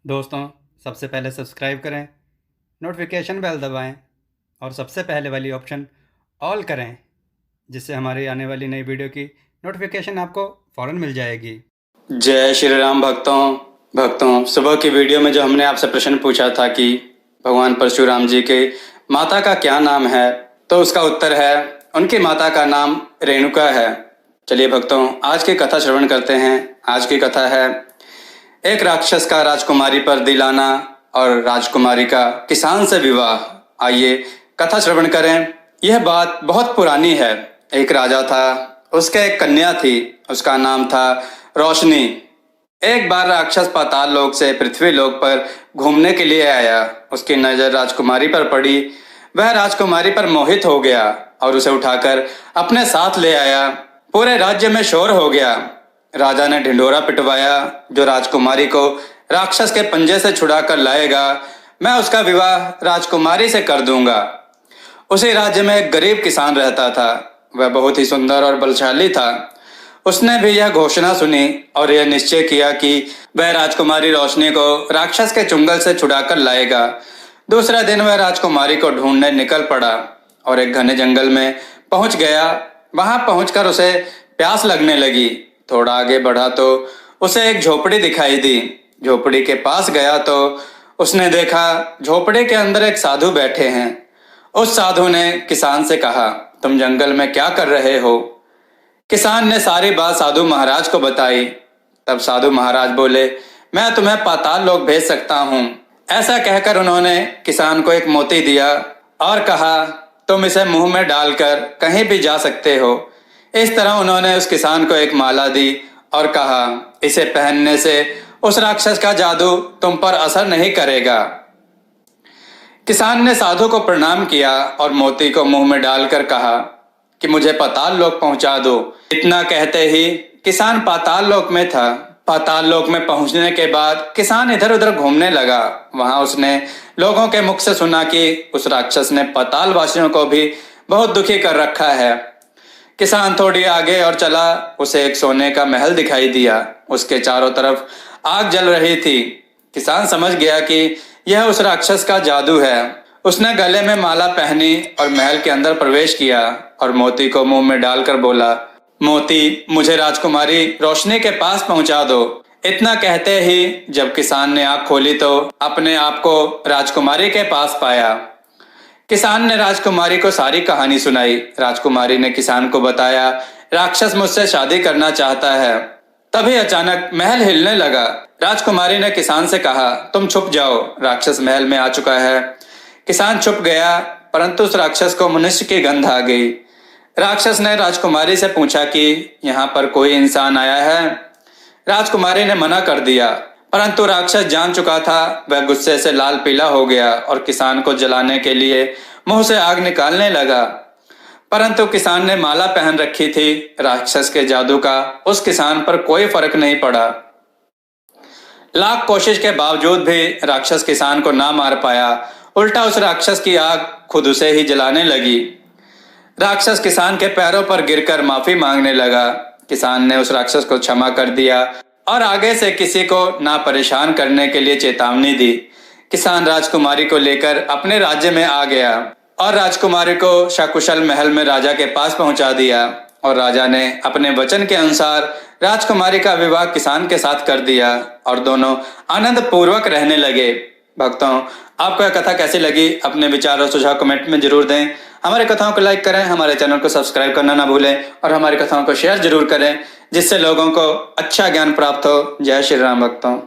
दोस्तों, सबसे पहले सब्सक्राइब करें, नोटिफिकेशन बेल दबाएं और सबसे पहले वाली ऑप्शन ऑल करें, जिससे हमारी आने वाली नई वीडियो की नोटिफिकेशन आपको फ़ौरन मिल जाएगी। जय श्री राम भक्तों सुबह की वीडियो में जो हमने आपसे प्रश्न पूछा था कि भगवान परशुराम जी के माता का क्या नाम है, तो उसका उत्तर है उनकी माता का नाम रेणुका है। चलिए भक्तों, आज की कथा श्रवण करते हैं। आज की कथा है एक राक्षस का राजकुमारी पर दिलाना और राजकुमारी का किसान से विवाह। आइए कथा श्रवण करें। यह बात बहुत पुरानी है। एक राजा था, उसके एक कन्या थी, उसका नाम था रोशनी। एक बार राक्षस पाताल लोक से पृथ्वी लोक पर घूमने के लिए आया। उसकी नजर राजकुमारी पर पड़ी। वह राजकुमारी पर मोहित हो गया और उसे उठाकर अपने साथ ले आया। पूरे राज्य में शोर हो गया। राजा ने ढिंढोरा पिटवाया, जो राजकुमारी को राक्षस के पंजे से छुड़ा कर लाएगा, मैं उसका विवाह राजकुमारी से कर दूंगा। उसी राज्य में एक गरीब किसान रहता था। वह बहुत ही सुंदर और बलशाली था। उसने भी यह घोषणा सुनी और यह निश्चय किया कि वह राजकुमारी रोशनी को राक्षस के चुंगल से छुड़ाकर लाएगा। दूसरे दिन वह राजकुमारी को ढूंढने निकल पड़ा और एक घने जंगल में पहुंच गया। वहां पहुंचकर उसे प्यास लगने लगी। थोड़ा आगे बढ़ा तो उसे एक झोपड़ी दिखाई दी। झोपड़ी के पास गया तो उसने देखा झोपड़ी के अंदर एक साधु बैठे हैं। उस साधु ने किसान से कहा, तुम जंगल में क्या कर रहे हो? किसान ने सारी बात साधु महाराज को बताई। तब साधु महाराज बोले, मैं तुम्हें पाताल लोक भेज सकता हूँ। ऐसा कहकर उन्होंने किसान को एक मोती दिया और कहा, तुम इसे मुंह में डालकर कहीं भी जा सकते हो। इस तरह उन्होंने उस किसान को एक माला दी और कहा, इसे पहनने से उस राक्षस का जादू तुम पर असर नहीं करेगा। किसान ने साधु को प्रणाम किया और मोती को मुंह में डालकर कहा कि मुझे पाताल लोक पहुंचा दो। इतना कहते ही किसान पाताल लोक में था। पाताल लोक में पहुंचने के बाद किसान इधर उधर घूमने लगा। वहां उसने लोगों के मुख से सुना कि उस राक्षस ने पाताल वासियों को भी बहुत दुखी कर रखा है। किसान थोड़ी आगे और चला। उसे एक सोने का महल दिखाई दिया। उसके चारों तरफ आग जल रही थी। किसान समझ गया कि यह उस राक्षस का जादू है। उसने गले में माला पहनी और महल के अंदर प्रवेश किया और मोती को मुंह में डालकर बोला, मोती, मुझे राजकुमारी रोशनी के पास पहुंचा दो। इतना कहते ही जब किसान ने आंख खोली तो अपने आप को राजकुमारी के पास पाया। किसान ने राजकुमारी को सारी कहानी सुनाई। राजकुमारी ने किसान को बताया, राक्षस मुझसे शादी करना चाहता है। तभी अचानक महल हिलने लगा। राजकुमारी ने किसान से कहा, तुम छुप जाओ, राक्षस महल में आ चुका है। किसान छुप गया, परंतु उस राक्षस को मनुष्य की गंध आ गई। राक्षस ने राजकुमारी से पूछा कि यहाँ पर कोई इंसान आया है। राजकुमारी ने मना कर दिया, परंतु राक्षस जान चुका था। वह गुस्से से लाल पीला हो गया और किसान को जलाने के लिए मुंह से आग निकालने लगा। परंतु किसान ने माला पहन रखी थी। राक्षस के जादू का उस किसान पर कोई फर्क नहीं पड़ा। लाख कोशिश के बावजूद भी राक्षस किसान को ना मार पाया। उल्टा उस राक्षस की आग खुद उसे ही जलाने लगी। राक्षस किसान के पैरों पर गिरकर माफी मांगने लगा। किसान ने उस राक्षस को क्षमा कर दिया और आगे से किसी को ना परेशान करने के लिए चेतावनी दी। किसान राजकुमारी को लेकर अपने राज्य में आ गया और राजकुमारी को सकुशल महल में राजा के पास पहुंचा दिया और राजा ने अपने वचन के अनुसार राजकुमारी का विवाह किसान के साथ कर दिया और दोनों आनंद पूर्वक रहने लगे। भक्तों, आपको यह कथा कैसी लगी? अपने विचार और सुझाव कमेंट में जरूर दें। हमारे कथाओं को लाइक करें, हमारे चैनल को सब्सक्राइब करना ना भूलें और हमारी कथाओं को शेयर जरूर करें, जिससे लोगों को अच्छा ज्ञान प्राप्त हो। जय श्री राम भक्तों।